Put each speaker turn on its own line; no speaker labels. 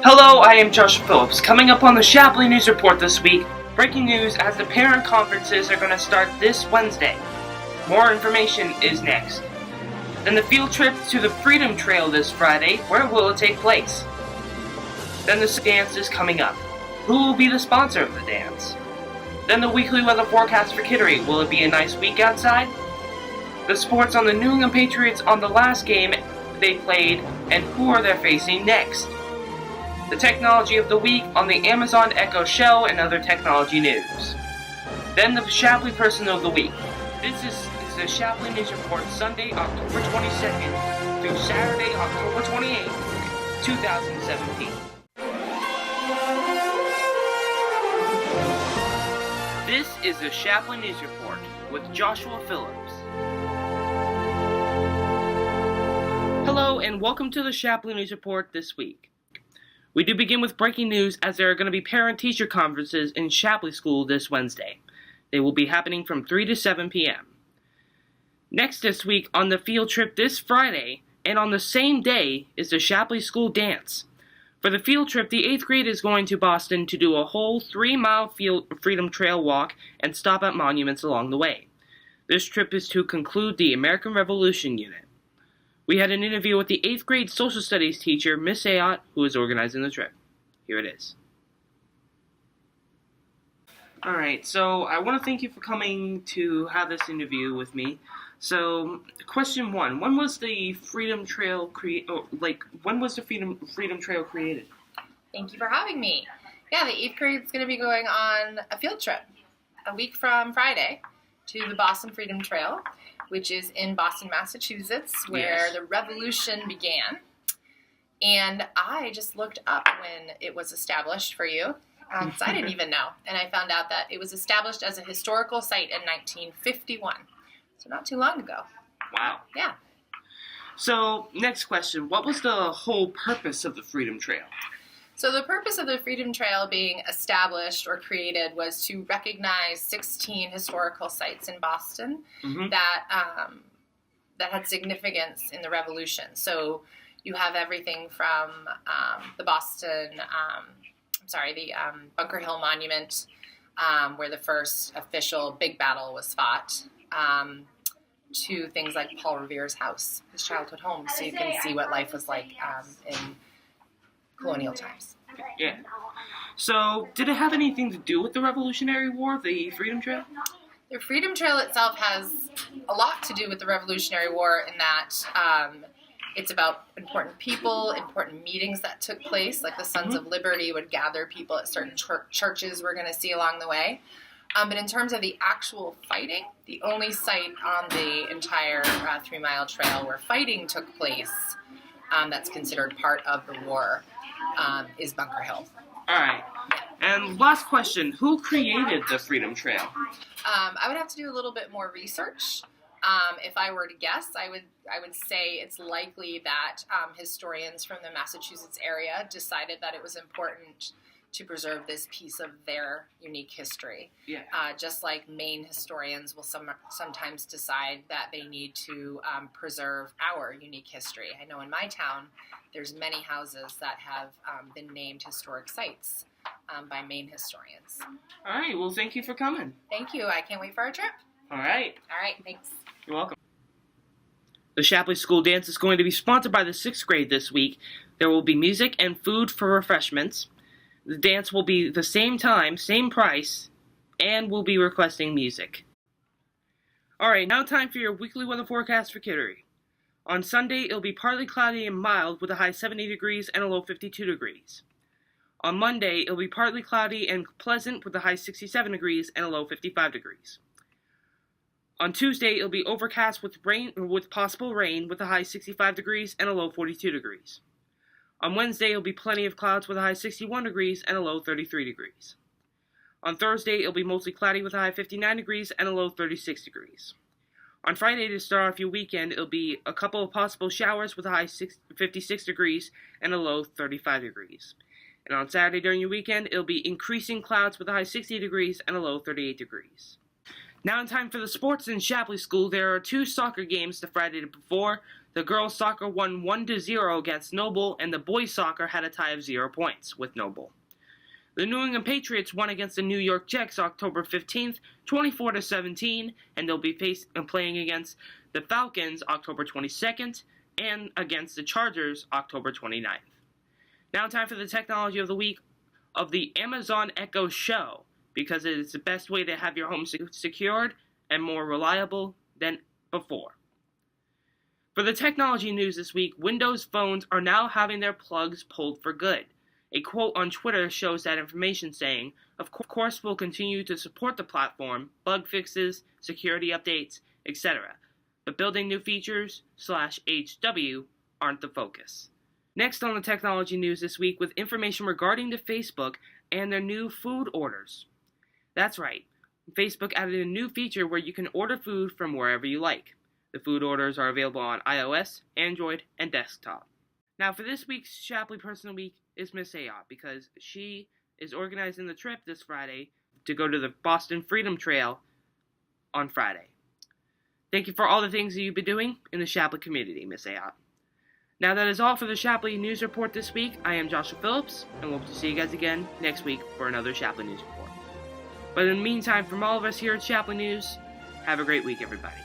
Hello, I am Joshua Phillips. Coming up on the Shapleigh News Report this week, breaking news as the parent conferences are going to start this Wednesday. More information is next. Then the field trip to the Freedom Trail this Friday. Where will it take place? Then the dance is coming up. Who will be the sponsor of the dance? Then the weekly weather forecast for Kittery. Will it be a nice week outside? The sports on the New England Patriots on the last game they played, and who are they facing next? The technology of the week on the Amazon Echo Show and other technology news. Then the Shapleigh Person of the Week. This is the Shapleigh News Report, Sunday, October 22nd through Saturday, October 28th, 2017. This is the Shapleigh News Report with Joshua Phillips. Hello and welcome to the Shapleigh News Report this week. We do begin with breaking news as there are going to be parent-teacher conferences in Shapleigh School this Wednesday. They will be happening from 3 to 7 p.m. Next this week on the field trip this Friday, and on the same day, is the Shapleigh School Dance. For the field trip, the 8th grade is going to Boston to do a whole 3-mile Freedom Trail walk and stop at monuments along the way. This trip is to conclude the American Revolution unit. We had an interview with the 8th grade social studies teacher, Miss Ayotte, who is organizing the trip. Here it is. Alright, so I want to thank you for coming to have this interview with me. So, question 1, when was the Freedom Trail created?
Thank you for having me. Yeah, the 8th grade is going to be going on a field trip a week from Friday to the Boston Freedom Trail, which is in Boston, Massachusetts, where the revolution began. And I just looked up when it was established for you, because I didn't even know. And I found out that it was established as a historical site in 1951, so not too long ago.
Wow.
Yeah.
So, next question, what was the whole purpose of the Freedom Trail?
So the purpose of the Freedom Trail being established or created was to recognize 16 historical sites in Boston that had significance in the Revolution. So you have everything from the Bunker Hill Monument, where the first official big battle was fought, to things like Paul Revere's house, his childhood home, so you can see what life was like in colonial times.
Yeah. So, did it have anything to do with the Revolutionary War, the Freedom Trail?
The Freedom Trail itself has a lot to do with the Revolutionary War in that it's about important people, important meetings that took place, like the Sons of Liberty would gather people at certain churches we're going to see along the way. But in terms of the actual fighting, the only site on the entire 3-mile trail where fighting took place that's considered part of the war is Bunker Hill.
All right. And last question, who created the Freedom Trail?
I would have to do a little bit more research. If I were to guess, I would say it's likely that historians from the Massachusetts area decided that it was important to preserve this piece of their unique history. Yeah. Just like Maine historians will sometimes decide that they need to preserve our unique history. I know in my town, there's many houses that have been named historic sites by Maine historians.
All right, well, thank you for coming.
Thank you. I can't wait for our trip.
All right.
All right, thanks.
You're welcome. The Shapleigh School Dance is going to be sponsored by the 6th grade this week. There will be music and food for refreshments. The dance will be the same time, same price, and we'll be requesting music. Alright, now time for your weekly weather forecast for Kittery. On Sunday, it'll be partly cloudy and mild with a high 70 degrees and a low 52 degrees. On Monday, it'll be partly cloudy and pleasant with a high 67 degrees and a low 55 degrees. On Tuesday, it'll be overcast with possible rain with a high 65 degrees and a low 42 degrees. On Wednesday, it'll be plenty of clouds with a high 61 degrees and a low 33 degrees. On Thursday, it'll be mostly cloudy with a high 59 degrees and a low 36 degrees. On Friday, to start off your weekend, it'll be a couple of possible showers with a high 56 degrees and a low 35 degrees. And on Saturday during your weekend, it'll be increasing clouds with a high 60 degrees and a low 38 degrees. Now in time for the sports in Shapleigh School, there are 2 soccer games the Friday before. The girls' soccer won 1-0 against Noble, and the boys' soccer had a tie of 0 points with Noble. The New England Patriots won against the New York Jets October 15th, 24-17, and they'll be playing against the Falcons October 22nd and against the Chargers October 29th. Now time for the technology of the week of the Amazon Echo Show, because it is the best way to have your home secured and more reliable than before. For the technology news this week, Windows phones are now having their plugs pulled for good. A quote on Twitter shows that information saying, "Of course we'll continue to support the platform, bug fixes, security updates, etc. But building new features /HW aren't the focus." Next on the technology news this week with information regarding to Facebook and their new food orders. That's right, Facebook added a new feature where you can order food from wherever you like. The food orders are available on iOS, Android, and desktop. Now for this week's Shapleigh Person of the Week is Miss Ayot, because she is organizing the trip this Friday to go to the Boston Freedom Trail on Friday. Thank you for all the things that you've been doing in the Shapleigh community, Miss Ayot. Now that is all for the Shapleigh News Report this week. I am Joshua Phillips, and we'll see you guys again next week for another Shapleigh News Report. But in the meantime, from all of us here at Shapleigh News, have a great week, everybody.